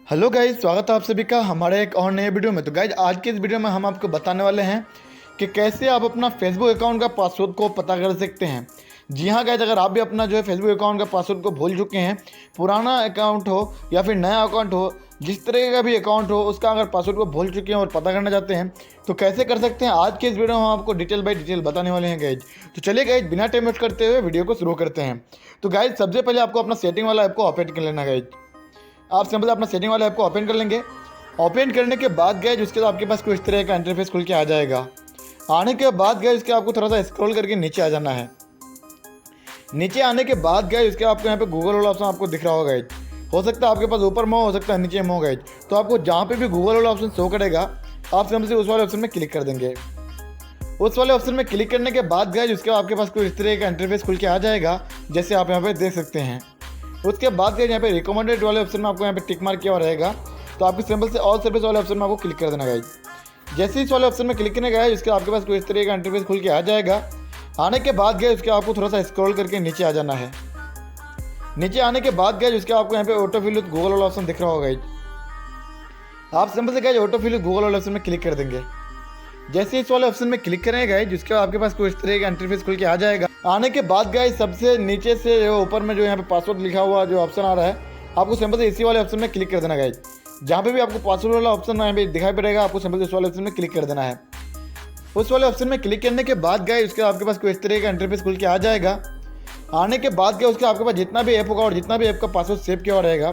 Hello guys, स्वागत है आप सभी का हमारे एक और नए वीडियो में। तो गाइज आज के इस वीडियो में हम आपको बताने वाले हैं कि कैसे आप अपना फेसबुक अकाउंट का पासवर्ड को पता कर सकते हैं। जी हाँ गाइज, अगर आप भी अपना जो है फेसबुक अकाउंट का पासवर्ड को भूल चुके हैं, पुराना अकाउंट हो या फिर नया अकाउंट हो, जिस तरह का भी अकाउंट हो, उसका अगर पासवर्ड को भूल चुके हैं और पता करना चाहते हैं तो कैसे कर सकते हैं, आज के इस वीडियो में हम आपको डिटेल बाय डिटेल बताने वाले हैं गाइज। तो चलिए गाइज, बिना टाइम वेस्ट करते हुए वीडियो को शुरू करते हैं। तो गाइज सबसे पहले आपको अपना सेटिंग वाला ऐप को ओपन कर लेना गाइज। आप सिंपल अपना सेटिंग वाला ऐप को ओपन कर लेंगे। ओपन करने के बाद गए उसके बाद आपके पास कोई इस तरह का इंटरफेस खुल के आ जाएगा। आने के बाद गए उसके आपको थोड़ा सा स्क्रॉल करके नीचे आ जाना है। नीचे आने के बाद गए उसके आपको यहाँ पे गूगल वाला ऑप्शन आपको दिख रहा होगा गाइज। हो सकता है आपके पास ऊपर में हो सकता है नीचे में हो गाइज। तो आपको जहाँ पे भी गूगल वाला ऑप्शन शो करेगा आप सिंपल से उस वाले ऑप्शन में क्लिक कर देंगे। उस वाले ऑप्शन में क्लिक करने के बाद गए उसके आपके पास कोई इस तरह का इंटरफेस खुल के आ जाएगा, जैसे आप यहाँ पे देख सकते हैं। उसके बाद यहाँ पे रिकमेंडेड वाले ऑप्शन में आपको यहाँ पे टिक मार्क किया रहेगा, तो आपकी सिंपल से ऑल सर्विस वाले ऑप्शन में आपको क्लिक कर देना गाइज। जैसे इस वाले ऑप्शन में क्लिक करने गए उसके आपके पास कोई इस तरह का इंटरफेस खुल के आ जाएगा। आने के बाद गए उसके आपको थोड़ा सा स्क्रॉल करके नीचे आ जाना है। नीचे आने के बाद गए उसके आपको यहाँ पे ऑटो फिल विद गूगल वाला ऑप्शन दिख रहा होगा गाइज। आप सिंपल से गए ऑटो फिल विद गूगल वाले ऑप्शन में क्लिक कर देंगे। जैसे इस वाले ऑप्शन में क्लिक करेंगे गाइज जिसके आपके पास कोई इस तरह का इंटरफेस खुल के आ जाएगा। आने के बाद गाइज सबसे नीचे से ऊपर में जो यहाँ पे पासवर्ड लिखा हुआ जो ऑप्शन आ रहा है, आपको सिंपल से इसी वाले ऑप्शन में क्लिक कर देना गाइज। जहाँ पे भी आपको पासवर्ड वाला ऑप्शन यहाँ पे दिखाई पड़ेगा, आपको सिंपल से इस वाले ऑप्शन में क्लिक कर देना है। उस वाले ऑप्शन में क्लिक करने के बाद गए उसके आपके पास कोई इस तरह का इंटरफेस खुल के आ जाएगा। आने के बाद गए उसके आपके पास जितना भी ऐप होगा और जितना भी ऐप का पासवर्ड सेव किया हुआ रहेगा,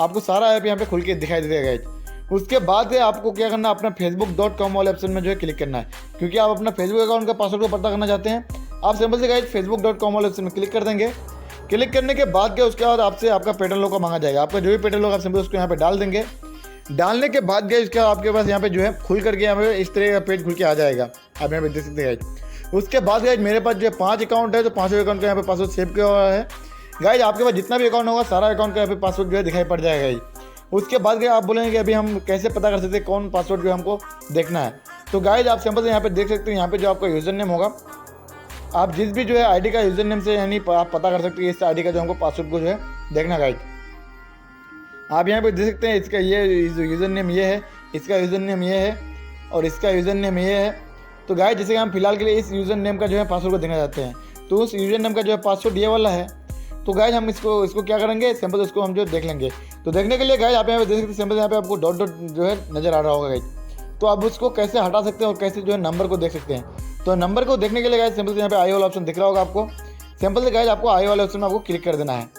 आपको सारा ऐप यहाँ पे खुल के दिखाई देगा गाइज। उसके बाद आपको क्या करना है, अपना facebook.com वाले ऑप्शन में जो है क्लिक करना है, क्योंकि आप अपना फेसबुक अकाउंट का पासवर्ड को पता करना चाहते हैं। आप सिंपल से गाइज facebook.com वाले ऑप्शन में क्लिक कर देंगे। क्लिक करने के बाद क्या उसके बाद आपसे आपका पेटर्न लोग का मांगा जाएगा। आपका जो भी पेटर्न लोग आप सिंपल उसको यहाँ पे डाल देंगे। डालने के बाद गए उसके आपके पास यहाँ पे जो है खुल करके यहाँ पे इस तरह का पेज खुल के आ जाएगा। आप यहाँ पे देख सकते हैं गाइज। उसके बाद गाइज मेरे पास जो है 5 अकाउंट है, तो 5 अकाउंट का यहाँ पे पासवर्ड सेव किया हुआ है गाइज। आपके पास जितना भी अकाउंट होगा सारा अकाउंट का यहाँ पे पासवर्ड जो है दिखाई पड़ जाएगा गाइज। उसके बाद गए आप बोलेंगे कि अभी हम कैसे पता कर सकते हैं कौन पासवर्ड जो हमको देखना है। तो गाइज आप सिंपल से यहाँ पे देख सकते हैं, यहाँ पे जो आपका यूज़र नेम होगा, आप जिस भी जो है आईडी का यूज़र नेम से यानी आप पता कर सकते हैं इस आईडी का जो हमको पासवर्ड को जो है देखना गाइज। आप यहाँ पे देख सकते हैं इसका ये यूज़र नेम ये है, इसका यूज़र नेम ये है और इसका यूज़र नेम ये है। तो गाइज जैसे कि हम फिलहाल के लिए इस यूज़र नेम का जो है पासवर्ड को देखना चाहते हैं, तो उस यूज़र नेम का जो है पासवर्ड ये वाला है। तो गाइज हम इसको क्या करेंगे, सिंपल इसको हम जो देख लेंगे। तो देखने के लिए गाइज आप यहाँ पे देख सकते हैं, सिंपल यहाँ पे आपको डॉट डॉट जो है नज़र आ रहा होगा गाइज। तो आप उसको कैसे हटा सकते हैं और कैसे जो है नंबर को देख सकते हैं। तो नंबर को देखने के लिए गाइज सिंपल से यहाँ पे आई वाला ऑप्शन दिख रहा होगा आपको। सिंपल से गाइज आपको आई वाले ऑप्शन में आपको क्लिक कर देना है।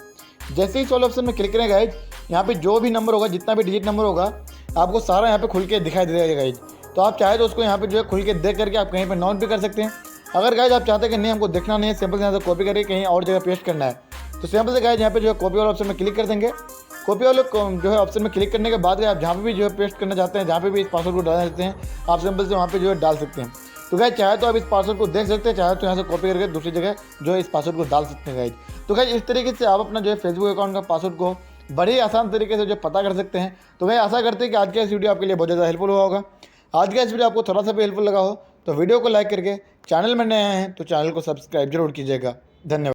जैसे ही इस वाले ऑप्शन में क्लिक करें गाइज, यहाँ पे जो भी नंबर होगा, जितना भी डिजिट नंबर होगा, आपको सारा यहाँ पे खुल के दिखाई दे देगा गाइज। तो आप चाहे तो उसको यहाँ पे जो है खुल के देख करके आप कहीं पर नोट भी कर सकते हैं। अगर गाइज आप चाहते हैं कि नहीं हमको देखना नहीं है, सिंपल से यहाँ से कॉपी करके कहीं और जगह पेस्ट करना है, तो सिंपल से गाइज यहाँ पे जो है कॉपी वाला ऑप्शन में क्लिक कर देंगे। कॉपी वाले जो है ऑप्शन में क्लिक करने के बाद आप जहाँ पे भी जो है पेस्ट करना चाहते हैं, जहाँ पे भी इस पासवर्ड को डालना चाहते हैं, आप सिंपल से वहाँ पे जो है डाल सकते हैं। तो गाइज चाहे तो आप इस पासवर्ड को देख सकते हैं, चाहे तो यहाँ से कॉपी करके दूसरी जगह जो है इस पासवर्ड को डाल सकते हैं गाइज। तो गाइज इस तरीके से आप अपना जो है फेसबुक अकाउंट का पासवर्ड को बड़े ही आसान तरीके से जो पता कर सकते हैं। तो भाई आशा करते हैं कि आज का इस वीडियो आपके लिए बहुत ज़्यादा हेल्पफुल हुआ होगा। आज का इस वीडियो आपको थोड़ा सा भी हेल्पफुल लगा हो तो वीडियो को लाइक करके, चैनल में नए आए हैं तो चैनल को सब्सक्राइब जरूर कीजिएगा। धन्यवाद।